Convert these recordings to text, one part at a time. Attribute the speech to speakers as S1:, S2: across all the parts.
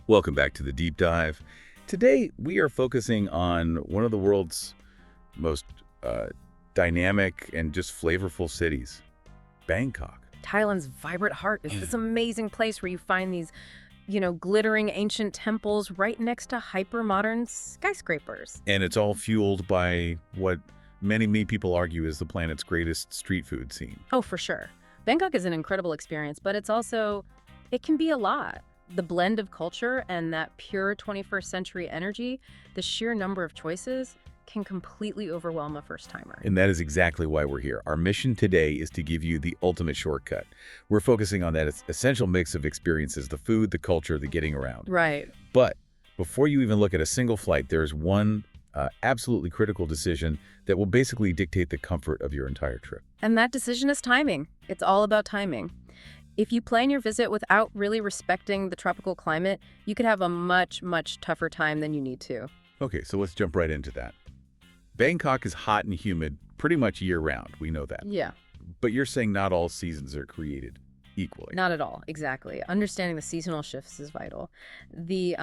S1: Welcome back to the Deep Dive. Today, we are focusing on one of the world's most dynamic and just flavorful cities, Bangkok.
S2: Thailand's vibrant heart is this amazing place where you find these, glittering ancient temples right next to hyper-modern skyscrapers.
S1: And it's all fueled by what many people argue is the planet's greatest street food scene.
S2: Oh, for sure. Bangkok is an incredible experience, but it can be a lot. The blend of culture and that pure 21st century energy, the sheer number of choices, can completely overwhelm a first-timer.
S1: And that is exactly why we're here. Our mission today is to give you the ultimate shortcut. We're focusing on that essential mix of experiences, the food, the culture, the getting around.
S2: Right.
S1: But before you even look at a single flight, there's one absolutely critical decision that will basically dictate the comfort of your entire trip.
S2: And that decision is timing. It's all about timing. If you plan your visit without really respecting the tropical climate, you could have a much tougher time than you need to.
S1: Okay, so let's jump right into that. Bangkok is hot and humid pretty much year-round. We know that.
S2: Yeah.
S1: But you're saying not all seasons are created equally.
S2: Not at all, exactly. Understanding the seasonal shifts is vital. The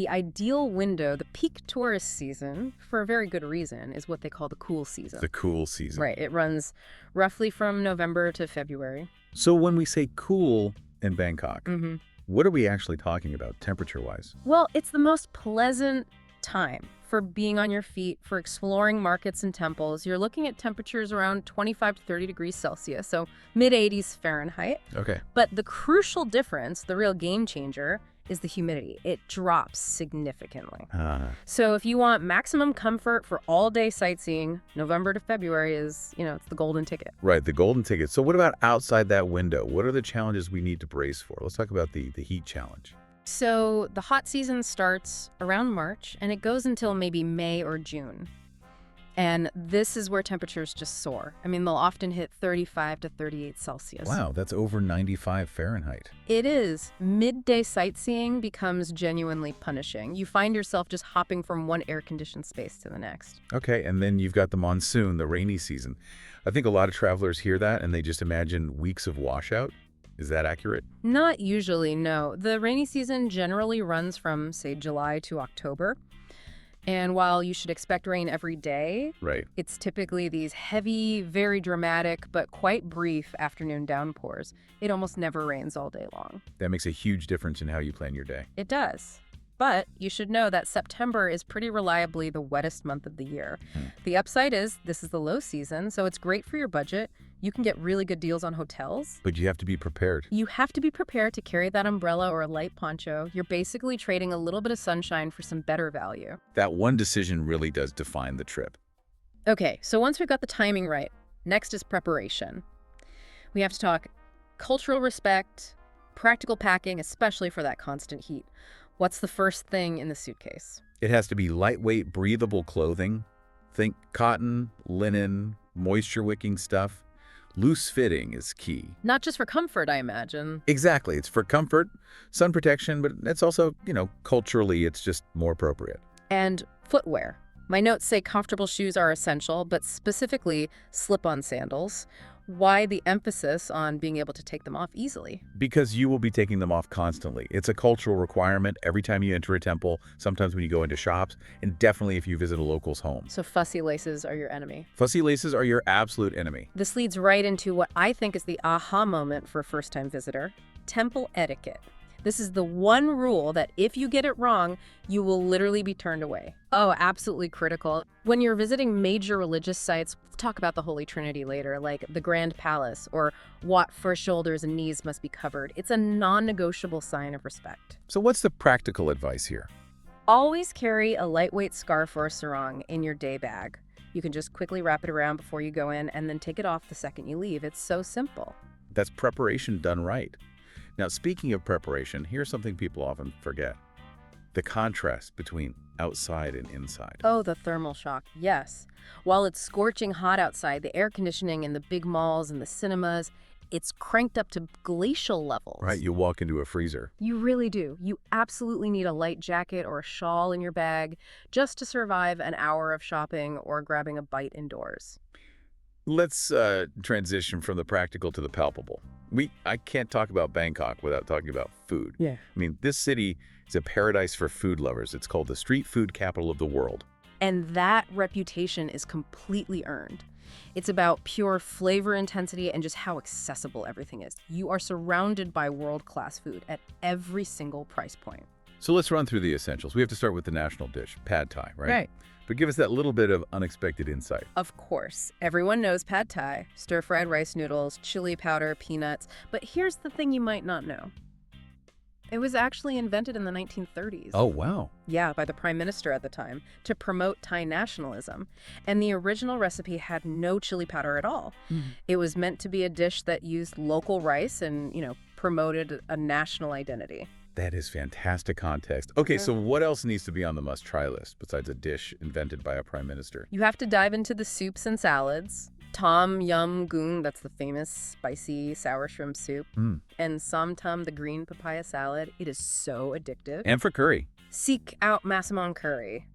S2: ideal window, the peak tourist season, for a very good reason, is what they call the cool season.
S1: The cool season.
S2: Right. It runs roughly from November to February.
S1: So when we say cool in Bangkok, what are we actually talking about temperature-wise?
S2: Well, it's the most pleasant time for being on your feet, for exploring markets and temples. You're looking at temperatures around 25 to 30 degrees Celsius, so mid-80s Fahrenheit.
S1: Okay.
S2: But the crucial difference, the real game changer, is the humidity. It drops significantly. So if you want maximum comfort for all-day sightseeing, November to February is, it's the golden ticket.
S1: Right, the golden ticket. So what about outside that window? What are the challenges we need to brace for? Let's talk about the heat challenge.
S2: So the hot season starts around March, and it goes until maybe May or June. And this is where temperatures just soar. I mean, they'll often hit 35 to 38 Celsius.
S1: Wow, that's over 95 Fahrenheit.
S2: It is. Midday sightseeing becomes genuinely punishing. You find yourself just hopping from one air-conditioned space to the next.
S1: Okay, and then you've got the monsoon, the rainy season. I think a lot of travelers hear that and they just imagine weeks of washout. Is that accurate?
S2: Not usually, no. The rainy season generally runs from, say, July to October. And while you should expect rain every day,
S1: right,
S2: it's typically these heavy, very dramatic, but quite brief afternoon downpours. It almost never rains all day long.
S1: That makes a huge difference in how you plan your day.
S2: It does. But you should know that September is pretty reliably the wettest month of the year. The upside is this is the low season, so it's great for your budget. You can get really good deals on hotels.
S1: But you have to be prepared.
S2: You have to be prepared to carry that umbrella or a light poncho. You're basically trading a little bit of sunshine for some better value.
S1: That one decision really does define the trip.
S2: Okay, so once we've got the timing right, next is preparation. We have to talk cultural respect, practical packing, especially for that constant heat. What's the first thing in the suitcase?
S1: It has to be lightweight, breathable clothing. Think cotton, linen, moisture-wicking stuff. Loose fitting is key.
S2: Not just for comfort, I imagine.
S1: Exactly. It's for comfort, sun protection, but it's also, culturally, it's just more appropriate.
S2: And footwear. My notes say comfortable shoes are essential, but specifically slip-on sandals. Why the emphasis on being able to take them off easily?
S1: Because you will be taking them off constantly. It's a cultural requirement every time you enter a temple, sometimes when you go into shops, and definitely if you visit a local's home.
S2: So fussy laces are your enemy.
S1: Fussy laces are your absolute enemy.
S2: This leads right into what I think is the aha moment for a first-time visitor, temple etiquette. This is the one rule that if you get it wrong, you will literally be turned away. Oh, absolutely critical. When you're visiting major religious sites, we'll talk about the Holy Trinity later, like the Grand Palace, or what for shoulders and knees must be covered. It's a non-negotiable sign of respect.
S1: So what's the practical advice here?
S2: Always carry a lightweight scarf or a sarong in your day bag. You can just quickly wrap it around before you go in and then take it off the second you leave. It's so simple.
S1: That's preparation done right. Now, speaking of preparation, here's something people often forget. The contrast between outside and inside.
S2: Oh, the thermal shock, yes. While it's scorching hot outside, the air conditioning in the big malls and the cinemas, it's cranked up to glacial levels.
S1: Right, you walk into a freezer.
S2: You really do. You absolutely need a light jacket or a shawl in your bag just to survive an hour of shopping or grabbing a bite indoors.
S1: Let's transition from the practical to the palpable. I can't talk about Bangkok without talking about food.
S2: Yeah.
S1: I mean, this city is a paradise for food lovers. It's called the street food capital of the world.
S2: And that reputation is completely earned. It's about pure flavor intensity and just how accessible everything is. You are surrounded by world-class food at every single price point.
S1: So let's run through the essentials. We have to start with the national dish, pad thai, right?
S2: Right.
S1: But give us that little bit of unexpected insight.
S2: Of course, everyone knows pad thai, stir-fried rice noodles, chili powder, peanuts. But here's the thing you might not know. It was actually invented in the 1930s.
S1: Oh, wow.
S2: Yeah, by the prime minister at the time, to promote Thai nationalism. And the original recipe had no chili powder at all. It was meant to be a dish that used local rice and, promoted a national identity.
S1: That is fantastic context. Okay, so what else needs to be on the must-try list besides a dish invented by a prime minister?
S2: You have to dive into the soups and salads. Tom Yum Goong, that's the famous spicy sour shrimp soup. And Som Tum, the green papaya salad. It is so addictive.
S1: And for curry.
S2: Seek out Massaman curry.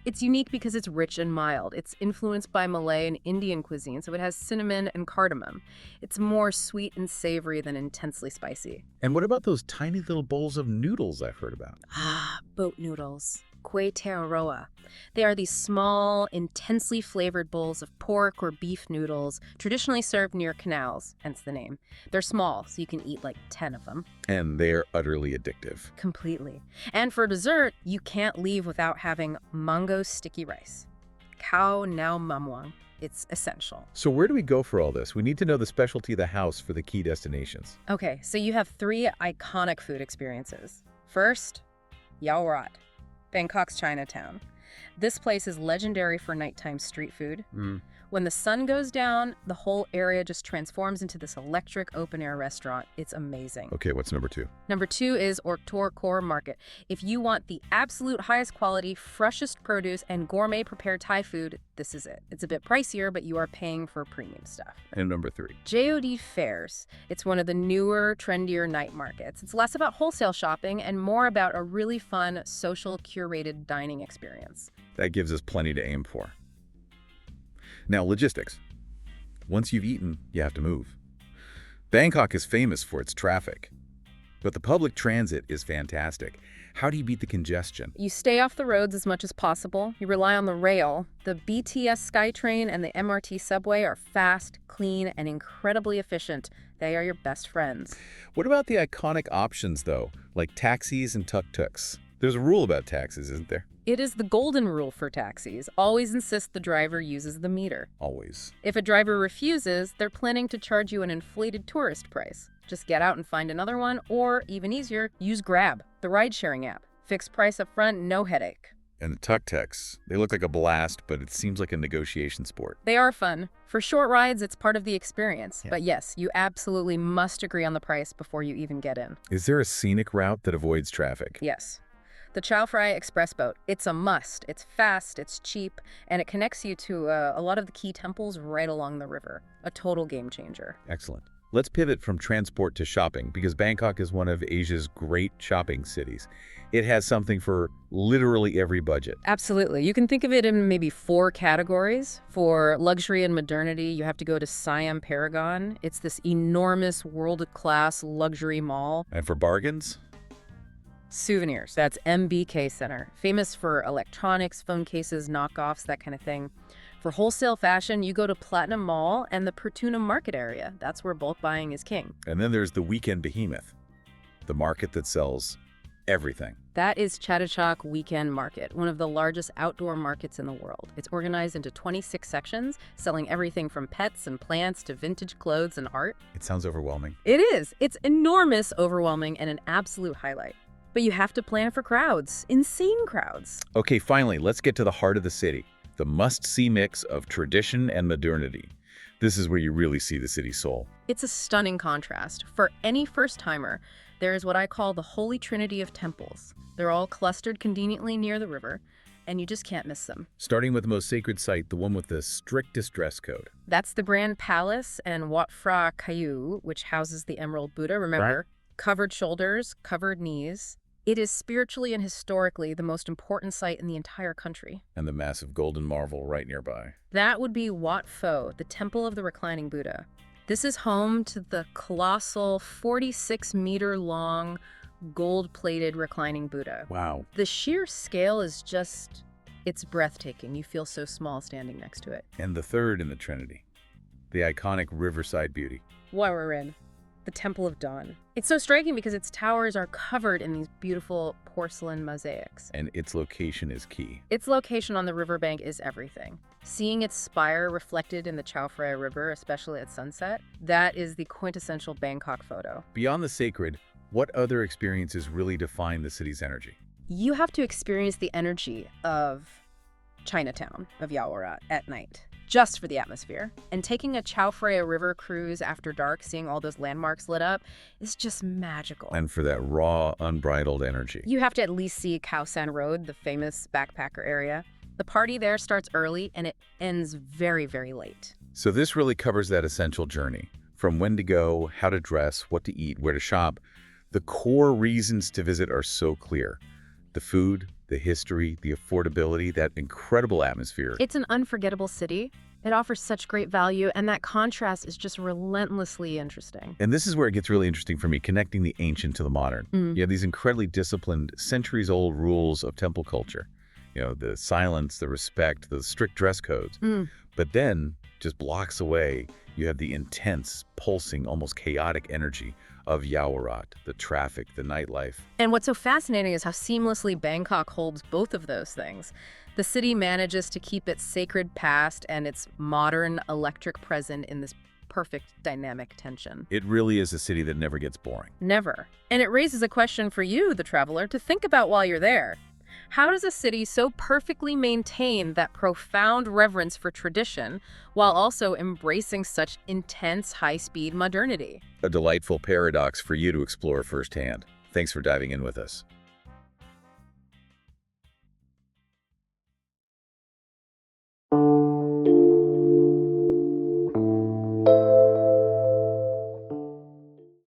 S2: It's unique because it's rich and mild. It's influenced by Malay and Indian cuisine, so it has cinnamon and cardamom. It's more sweet and savory than intensely spicy.
S1: And what about those tiny little bowls of noodles I've heard about?
S2: Boat noodles. Kueh Tearoa. They are these small, intensely flavored bowls of pork or beef noodles, traditionally served near canals, hence the name. They're small, so you can eat like 10 of them.
S1: And they're utterly addictive.
S2: Completely. And for dessert, you can't leave without having mango sticky rice. Kaew Nao Mamwang. It's essential.
S1: So where do we go for all this? We need to know the specialty of the house for the key destinations.
S2: Okay, so you have 3 iconic food experiences. First, Yao Rat, Bangkok's Chinatown. This place is legendary for nighttime street food. When the sun goes down, the whole area just transforms into this electric open-air restaurant. It's amazing.
S1: Okay, what's number 2?
S2: Number 2 is Orktor Core Market. If you want the absolute highest quality, freshest produce, and gourmet prepared Thai food, this is it. It's a bit pricier, but you are paying for premium stuff.
S1: And number 3?
S2: JOD Fairs. It's one of the newer, trendier night markets. It's less about wholesale shopping and more about a really fun, social, curated dining experience.
S1: That gives us plenty to aim for. Now, logistics. Once you've eaten, you have to move. Bangkok is famous for its traffic, but the public transit is fantastic. How do you beat the congestion?
S2: You stay off the roads as much as possible. You rely on the rail. The BTS SkyTrain and the MRT subway are fast, clean, and incredibly efficient. They are your best friends.
S1: What about the iconic options, though, like taxis and tuk-tuks? There's a rule about taxis, isn't there?
S2: It is the golden rule for taxis. Always insist the driver uses the meter.
S1: Always.
S2: If a driver refuses, they're planning to charge you an inflated tourist price. Just get out and find another one, or, even easier, use Grab, the ride-sharing app. Fixed price up front, no headache.
S1: And the tuk-tuks, they look like a blast, but it seems like a negotiation sport.
S2: They are fun. For short rides, it's part of the experience.
S1: Yeah.
S2: But yes, you absolutely must agree on the price before you even get in.
S1: Is there a scenic route that avoids traffic?
S2: Yes. The Chow Phra Express Boat. It's a must. It's fast, it's cheap, and it connects you to a lot of the key temples right along the river. A total game changer.
S1: Excellent. Let's pivot from transport to shopping, because Bangkok is one of Asia's great shopping cities. It has something for literally every budget.
S2: Absolutely. You can think of it in maybe 4 categories. For luxury and modernity, you have to go to Siam Paragon. It's this enormous world-class luxury mall.
S1: And for bargains?
S2: Souvenirs. That's MBK Center. Famous for electronics, phone cases, knockoffs, that kind of thing. For wholesale fashion, you go to Platinum Mall and the Pertuna Market area. That's where bulk buying is king.
S1: And then there's the Weekend Behemoth, the market that sells everything.
S2: That is Chatuchak Weekend Market, one of the largest outdoor markets in the world. It's organized into 26 sections, selling everything from pets and plants to vintage clothes and art.
S1: It sounds overwhelming.
S2: It is. It's enormous, overwhelming, and an absolute highlight. But you have to plan for crowds, insane crowds.
S1: Okay, finally, let's get to the heart of the city, the must-see mix of tradition and modernity. This is where you really see the city's soul.
S2: It's a stunning contrast. For any first-timer, there is what I call the holy trinity of temples. They're all clustered conveniently near the river, and you just can't miss them.
S1: Starting with the most sacred site, the one with the strictest dress code.
S3: That's the Grand Palace and Wat Phra Kaew, which houses the Emerald Buddha. Remember, covered shoulders, covered knees.
S2: It is spiritually and historically the most important site in the entire country.
S1: And the massive golden marvel right nearby.
S2: That would be Wat Pho, the Temple of the Reclining Buddha. This is home to the colossal 46-meter-long gold-plated reclining Buddha.
S1: Wow.
S2: The sheer scale is just, it's breathtaking. You feel so small standing next to it.
S1: And the third in the Trinity, the iconic riverside beauty.
S2: What we're in, the Temple of Dawn. It's so striking because its towers are covered in these beautiful porcelain mosaics.
S1: And its location is key.
S2: Its location on the riverbank is everything. Seeing its spire reflected in the Phra River, especially at sunset, that is the quintessential Bangkok photo.
S1: Beyond the sacred, what other experiences really define the city's energy?
S2: You have to experience the energy of Chinatown, of Yaowarat, at night, just for the atmosphere. And taking a Phra River cruise after dark, seeing all those landmarks lit up, is just magical.
S1: And for that raw, unbridled energy.
S2: You have to at least see Kaew Road, the famous backpacker area. The party there starts early and it ends very, very late.
S1: So this really covers that essential journey. From when to go, how to dress, what to eat, where to shop. The core reasons to visit are so clear. The food, the history, the affordability, that incredible atmosphere.
S2: It's an unforgettable city. It offers such great value, and that contrast is just relentlessly interesting.
S1: And this is where it gets really interesting for me, connecting the ancient to the modern. You have these incredibly disciplined, centuries-old rules of temple culture. You know, the silence, the respect, the strict dress codes. But then, just blocks away, you have the intense, pulsing, almost chaotic energy of Yaowarat, the traffic, the nightlife.
S2: And what's so fascinating is how seamlessly Bangkok holds both of those things. The city manages to keep its sacred past and its modern electric present in this perfect dynamic tension.
S1: It really is a city that never gets boring.
S2: Never. And it raises a question for you, the traveler, to think about while you're there. How does a city so perfectly maintain that profound reverence for tradition while also embracing such intense high-speed modernity?
S1: A delightful paradox for you to explore firsthand. Thanks for diving in with us.